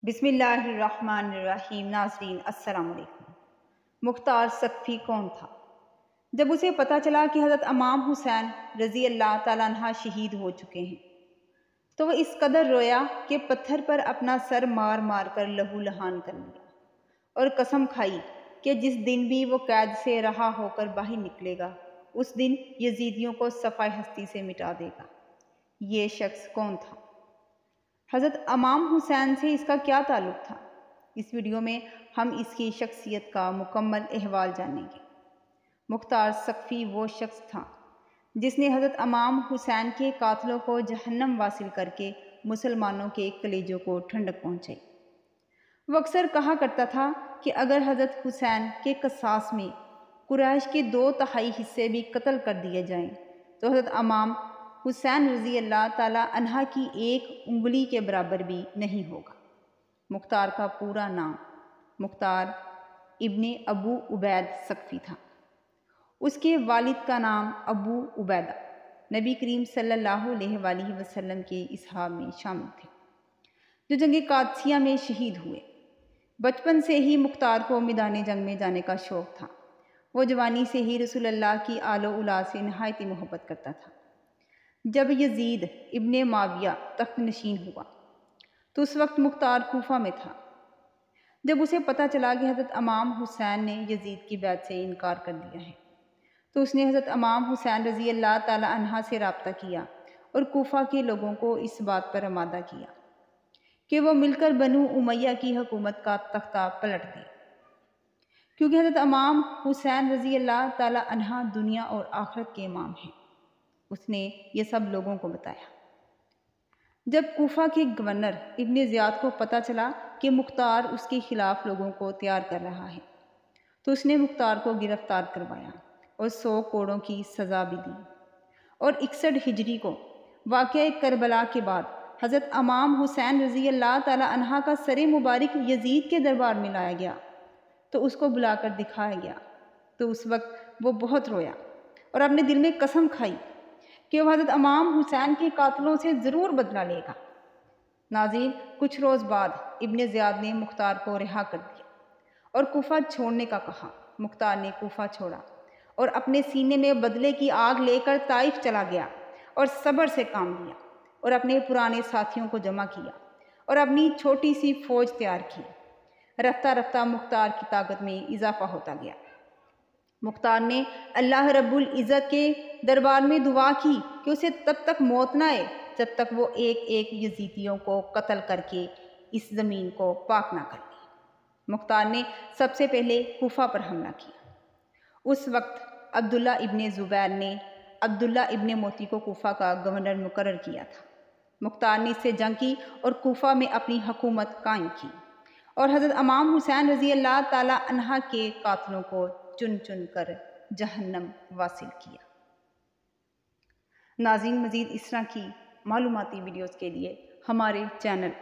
बिस्मिल्लाहिर्रहमानिर्रहीम। नाज़रीन अस्सलाम वालेकुम। मुख्तार सकफ़ी कौन था? जब उसे पता चला कि हज़रत इमाम हुसैन रज़ी अल्लाह ताला अन्हा शहीद हो चुके हैं तो वह इस कदर रोया कि पत्थर पर अपना सर मार मार कर लहू लहान कर लिया और कसम खाई कि जिस दिन भी वो कैद से रहा होकर बाहर निकलेगा उस दिन यजीदियों को सफ़ाए हस्ती से मिटा देगा। ये शख्स कौन था? हज़रत इमाम हुसैन से इसका क्या ताल्लुक़ था? इस वीडियो में हम इसकी शख्सियत का मुकम्मल अहवाल जानेंगे। मुख्तार सकफ़ी वो शख्स था जिसने हज़रत इमाम हुसैन के कातलों को जहन्नम वासिल करके मुसलमानों के कलेजों को ठंडक पहुँचाई। वो अक्सर कहा करता था कि अगर हज़रत हुसैन के क़सास में कुरैश के 2/3 हिस्से भी कत्ल कर दिए जाएं तो हज़रत इमाम हुसैन रज़ी अल्लाह ताला अन्हा की एक उंगली के बराबर भी नहीं होगा। मुख्तार का पूरा नाम मुख्तार इब्ने अबू उबैद सकफ़ी था। उसके वालिद का नाम अबू उबैदा नबी करीम सल्लल्लाहु अलैहि वसल्लम के इसहाब में शामिल थे जो जंग कादसिया में शहीद हुए। बचपन से ही मुख्तार को मैदान जंग में जाने का शौक़ था। वो जवानी से ही रसूलुल्लाह की आलो औलाद से नहायत मोहब्बत करता था। जब यजीद इब्ने माविया तख्त नशीन हुआ तो उस वक्त मुख्तार कूफा में था। जब उसे पता चला कि हज़रत इमाम हुसैन ने यजीद की बैत से इनकार कर दिया है तो उसने हज़रत इमाम हुसैन रज़ी अल्लाह ताला अन्हा से रब्ता किया और कूफा के लोगों को इस बात पर आमादा किया कि वो मिलकर बनु उमैया की हुकूमत का तख्ता पलट दें, क्योंकि हज़रत इमाम हुसैन रज़ी अल्लाह ताला अन्हा दुनिया और आखिरत के इमाम हैं। उसने ये सब लोगों को बताया। जब कूफा के गवर्नर इब्ने ज़ियाद को पता चला कि मुख्तार उसके खिलाफ लोगों को तैयार कर रहा है तो उसने मुख्तार को गिरफ्तार करवाया और 100 कोड़ों की सज़ा भी दी। और 61 हिजरी को वाक़या करबला के बाद हज़रत इमाम हुसैन रज़ी अल्लाह ताला अन्हा का सरे मुबारक यजीद के दरबार में लाया गया तो उसको बुलाकर दिखाया गया तो उस वक्त वो बहुत रोया और अपने दिल में कसम खाई कि वह हज़रत इमाम हुसैन के कातलों से ज़रूर बदला लेगा। नाज़रीन, कुछ रोज़ बाद इब्ने ज़ियाद ने मुख्तार को रिहा कर दिया और कूफा छोड़ने का कहा। मुख्तार ने कूफा छोड़ा और अपने सीने में बदले की आग लेकर ताइफ चला गया और सब्र से काम लिया और अपने पुराने साथियों को जमा किया और अपनी छोटी सी फ़ौज तैयार की। रफ्ता रफ्ता मुख्तार की ताकत में इजाफा होता गया। मुख्तार ने अल्लाह रब्बुल इज़्ज़त के दरबार में दुआ की कि उसे तब तक मौत न आए जब तक वो एक एक यजीदियों को कत्ल करके इस ज़मीन को पाक ना कर ले। मुख्तार ने सबसे पहले कूफा पर हमला किया। उस वक्त अब्दुल्ला इब्ने ज़ुबैर ने अब्दुल्ला इब्ने मोती को कूफा का गवर्नर मुकर्रर किया था। मुख्तार ने इससे जंग की और कूफा में अपनी हुकूमत कायम की और हज़रत इमाम हुसैन रज़ी अल्लाह ताला अन्हा के कातलों को चुन चुन कर जहन्नम वासिल किया। नाज़रीन, मज़ीद इस तरह की मालूमाती वीडियोज़ के लिए हमारे चैनल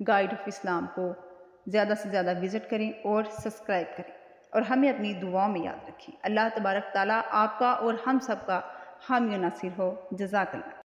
गाइड ऑफ इस्लाम को ज़्यादा से ज़्यादा विज़िट करें और सब्सक्राइब करें और हमें अपनी दुआओं में याद रखें। अल्लाह तबारक ताला आपका और हम सब का हामी नासिर हो। जज़ाकल्लाह।